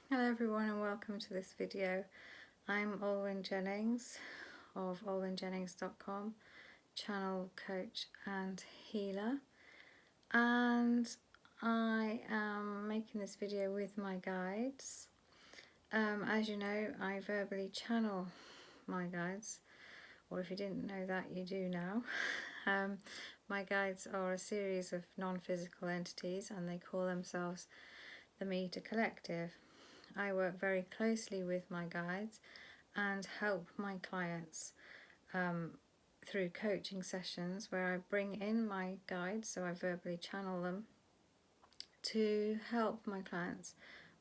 Hello everyone and welcome to this video. I'm Olwen Jennings of olwenjennings.com, channel coach and healer, and I am making this video with my guides. As you know, I verbally channel my guides, or if you didn't know that, you do now. My guides are a series of non-physical entities and they call themselves the Meter Collective. I work very closely with my guides and help my clients through coaching sessions where I bring in my guides, so I verbally channel them, to help my clients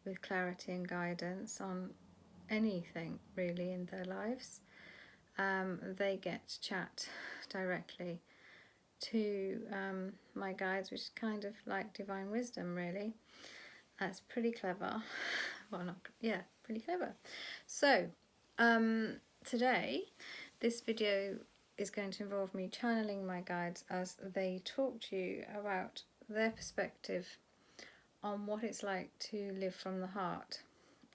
with clarity and guidance on anything really in their lives. They get to chat directly to my guides, which is kind of like divine wisdom really. That's pretty clever. Well, not, yeah, pretty clever. So, today, this video is going to involve me channeling my guides as they talk to you about their perspective on what it's like to live from the heart.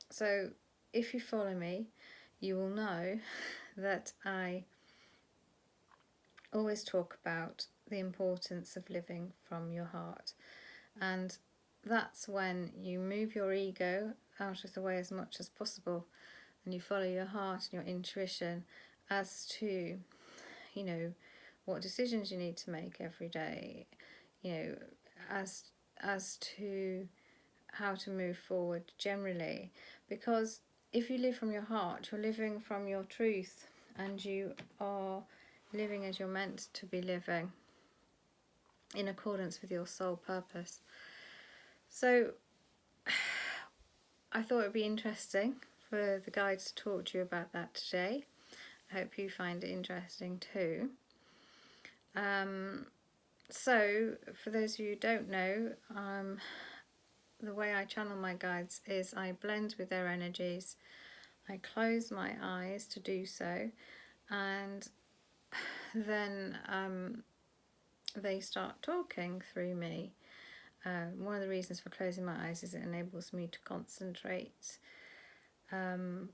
So, if you follow me, you will know that I always talk about the importance of living from your heart, and that's when you move your ego out of the way as much as possible and you follow your heart and your intuition as to, you know, what decisions you need to make every day, you know, as to how to move forward generally. Because if you live from your heart, you're living from your truth and you are living as you're meant to be living, in accordance with your soul purpose. So I thought it would be interesting for the guides to talk to you about that today. I hope you find it interesting too. So for those of you who don't know, the way I channel my guides is I blend with their energies. I close my eyes to do so, and then they start talking through me. One of the reasons for closing my eyes is it enables me to concentrate. So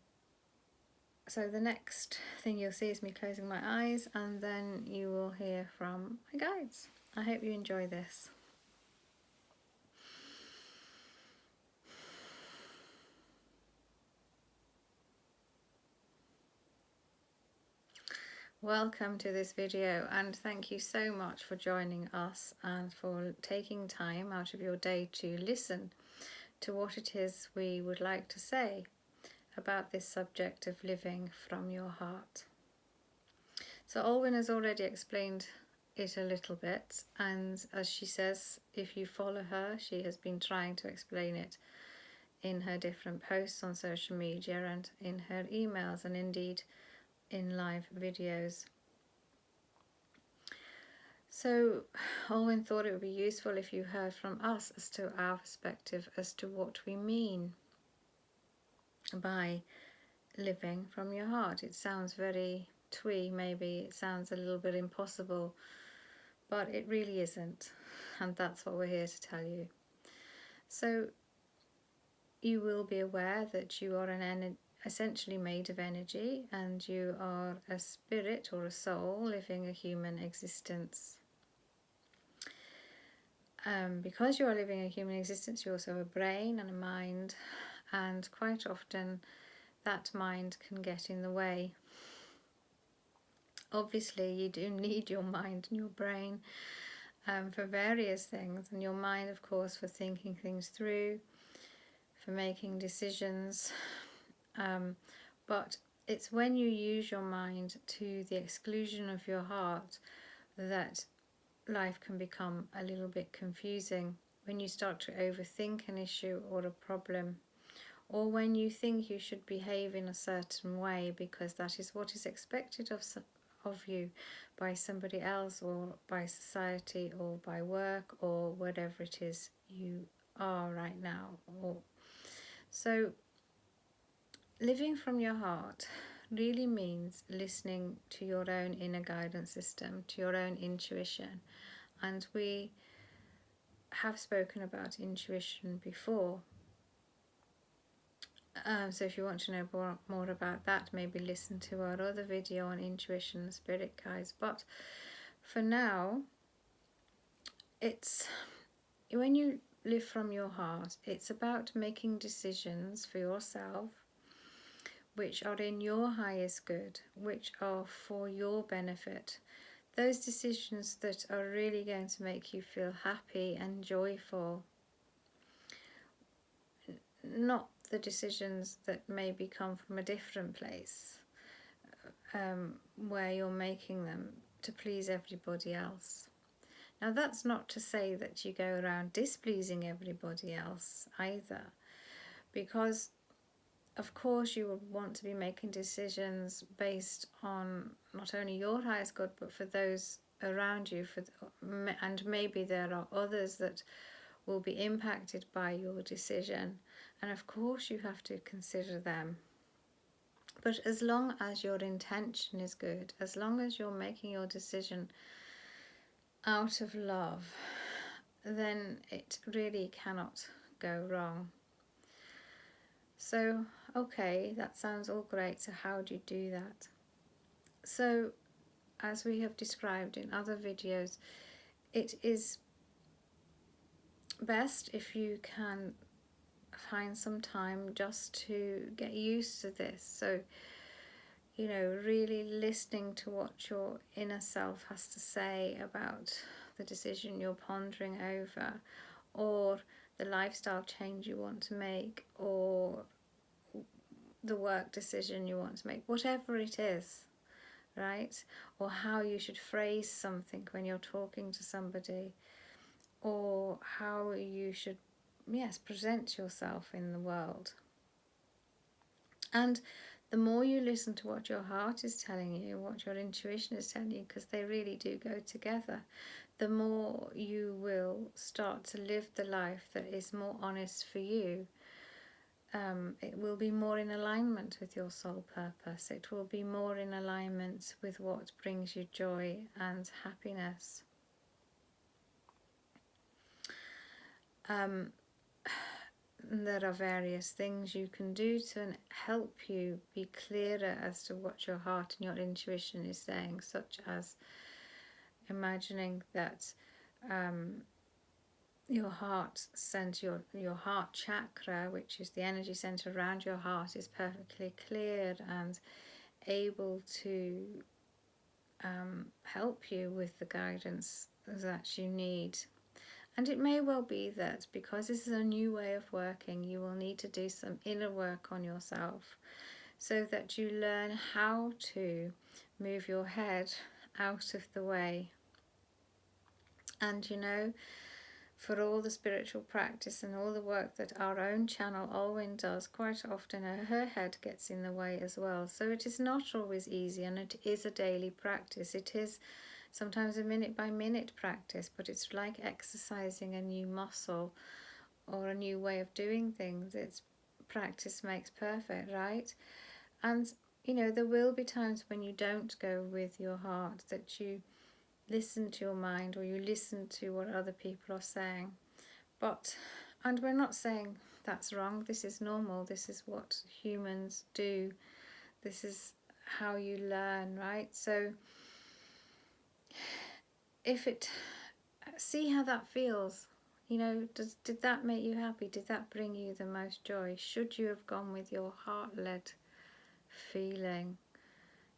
the next thing you'll see is me closing my eyes, and then you will hear from my guides. I hope you enjoy this. Welcome to this video, and thank you so much for joining us and for taking time out of your day to listen to what it is we would like to say about this subject of living from your heart. So Olwen has already explained it a little bit, and as she says, if you follow her, she has been trying to explain it in her different posts on social media and in her emails and indeed in live videos. So Olwen thought it would be useful if you heard from us as to our perspective as to what we mean by living from your heart. It sounds very twee, maybe it sounds a little bit impossible, but it really isn't, and that's what we're here to tell you. So you will be aware that you are essentially made of energy, and you are a spirit or a soul living a human existence. Because you are living a human existence, you also have a brain and a mind, and quite often that mind can get in the way. Obviously you do need your mind and your brain for various things, and your mind of course for thinking things through, for making decisions, but it's when you use your mind to the exclusion of your heart that life can become a little bit confusing. When you start to overthink an issue or a problem, or when you think you should behave in a certain way because that is what is expected of you by somebody else or by society or by work or whatever it is you are right now. So living from your heart really means listening to your own inner guidance system, to your own intuition. And we have spoken about intuition before. So if you want to know more about that, maybe listen to our other video on intuition and spirit guides. But for now, it's when you live from your heart, it's about making decisions for yourself which are in your highest good, which are for your benefit. Those decisions that are really going to make you feel happy and joyful, not the decisions that maybe come from a different place, where you're making them to please everybody else. Now, that's not to say that you go around displeasing everybody else either, because of course you will want to be making decisions based on not only your highest good, but for those around you, and maybe there are others that will be impacted by your decision, and of course you have to consider them. But as long as your intention is good, as long as you're making your decision out of love, then it really cannot go wrong. So, okay, that sounds all great. So how do you do that? So, as we have described in other videos, it is best if you can find some time just to get used to this. So, you know, really listening to what your inner self has to say about the decision you're pondering over, or the lifestyle change you want to make, or the work decision you want to make, whatever it is, right? Or how you should phrase something when you're talking to somebody, or how you should, yes, present yourself in the world. And the more you listen to what your heart is telling you, what your intuition is telling you, because they really do go together, the more you will start to live the life that is more honest for you. It will be more in alignment with your soul purpose. It will be more in alignment with what brings you joy and happiness. There are various things you can do to help you be clearer as to what your heart and your intuition is saying, such as imagining that your heart center, your heart chakra, which is the energy center around your heart, is perfectly clear and able to help you with the guidance that you need. And it may well be that because this is a new way of working, you will need to do some inner work on yourself so that you learn how to move your head out of the way. And you know, for all the spiritual practice and all the work that our own channel Olwen does, quite often her head gets in the way as well. So it is not always easy, and it is a daily practice. It is sometimes a minute by minute practice, but it's like exercising a new muscle or a new way of doing things. It's practice makes perfect, right? And you know, there will be times when you don't go with your heart, that you listen to your mind or you listen to what other people are saying. And we're not saying that's wrong. This is normal. This is what humans do. This is how you learn, right? So see how that feels. You know, did that make you happy? Did that bring you the most joy? Should you have gone with your heart-led feeling?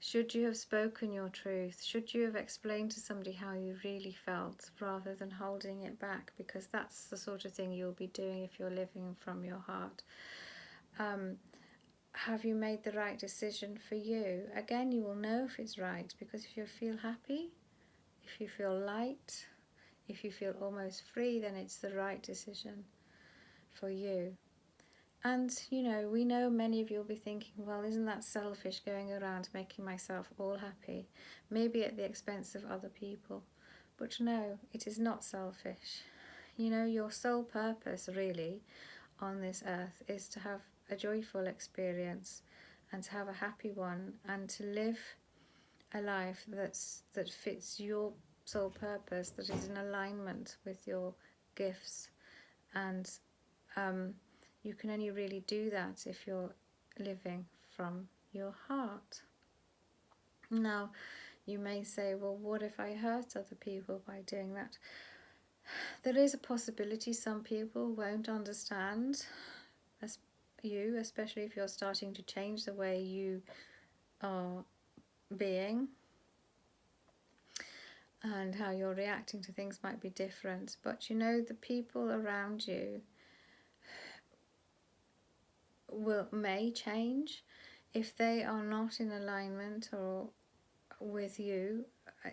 Should you have spoken your truth? Should you have explained to somebody how you really felt rather than holding it back? Because that's the sort of thing you'll be doing if you're living from your heart. Have you made the right decision for you? Again, you will know if it's right, because if you feel happy, if you feel light, if you feel almost free, then it's the right decision for you. And, you know, we know many of you will be thinking, well, isn't that selfish, going around making myself all happy, maybe at the expense of other people? But no, it is not selfish. You know, your sole purpose really on this earth is to have a joyful experience and to have a happy one, and to live a life that fits your sole purpose, that is in alignment with your gifts. And you can only really do that if you're living from your heart. Now, you may say, well, what if I hurt other people by doing that? There is a possibility some people won't understand you, especially if you're starting to change the way you are being, and how you're reacting to things might be different. But you know, the people around you may change if they are not in alignment or with you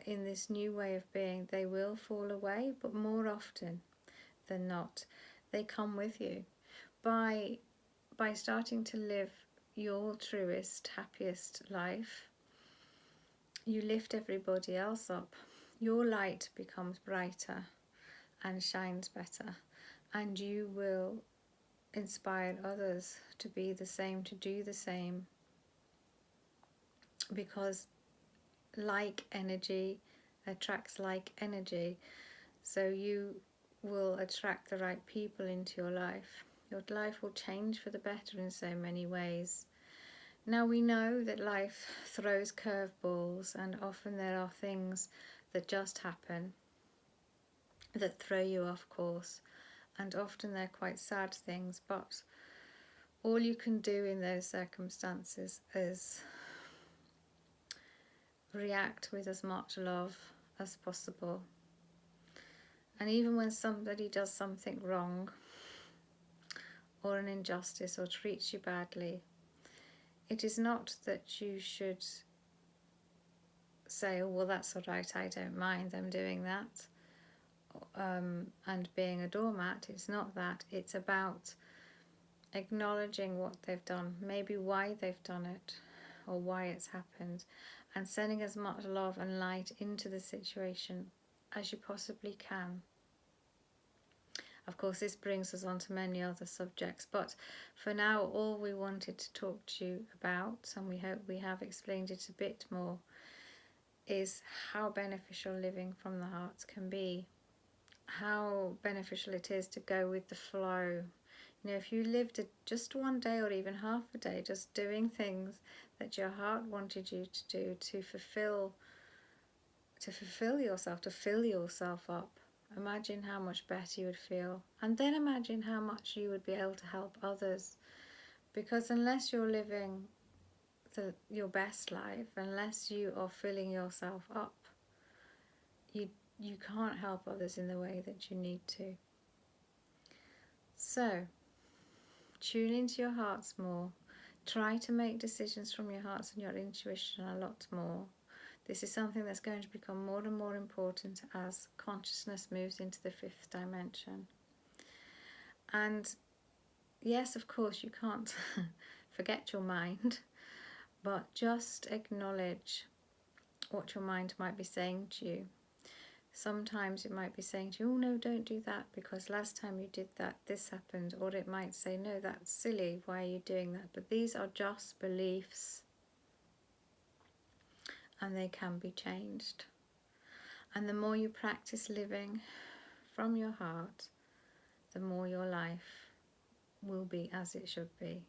in this new way of being. They will fall away, but more often than not, they come with you. By starting to live your truest, happiest life, you lift everybody else up. Your light becomes brighter and shines better, and you will inspire others to be the same, to do the same, because like energy attracts like energy. So you will attract the right people into your life. Your life will change for the better in so many ways. Now, we know that life throws curveballs, and often there are things that just happen that throw you off course, and often they're quite sad things, but all you can do in those circumstances is react with as much love as possible. And even when somebody does something wrong or an injustice or treats you badly, it is not that you should say, oh, well, that's all right, I don't mind them doing that, and being a doormat. It's not that. It's about acknowledging what they've done, maybe why they've done it or why it's happened, and sending as much love and light into the situation as you possibly can. Of course, this brings us on to many other subjects, but for now, all we wanted to talk to you about, and we hope we have explained it a bit more, is how beneficial living from the heart can be. How beneficial it is to go with the flow. You know, if you lived just one day or even half a day just doing things that your heart wanted you to do to fulfill yourself, to fill yourself up, imagine how much better you would feel. And then imagine how much you would be able to help others. Because unless you're living your best life, unless you are filling yourself up, you can't help others in the way that you need to. So, tune into your hearts more. Try to make decisions from your hearts and your intuition a lot more. This is something that's going to become more and more important as consciousness moves into the 5th dimension. And yes, of course, you can't forget your mind, but just acknowledge what your mind might be saying to you. Sometimes it might be saying to you, oh no, don't do that because last time you did that, this happened. Or it might say, no, that's silly, why are you doing that? But these are just beliefs, and they can be changed. And the more you practice living from your heart, the more your life will be as it should be.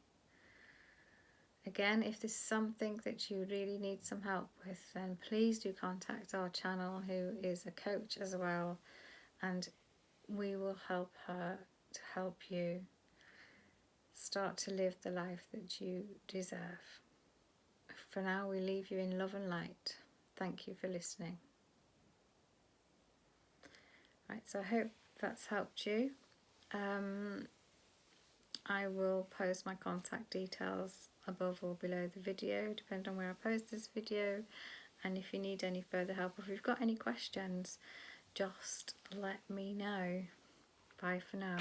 Again, if this is something that you really need some help with, then please do contact our channel, who is a coach as well, and we will help her to help you start to live the life that you deserve. For now, we leave you in love and light. Thank you for listening. Right, so I hope that's helped you. I will post my contact details above or below the video, depending on where I post this video. And if you need any further help, or if you've got any questions, just let me know. Bye for now.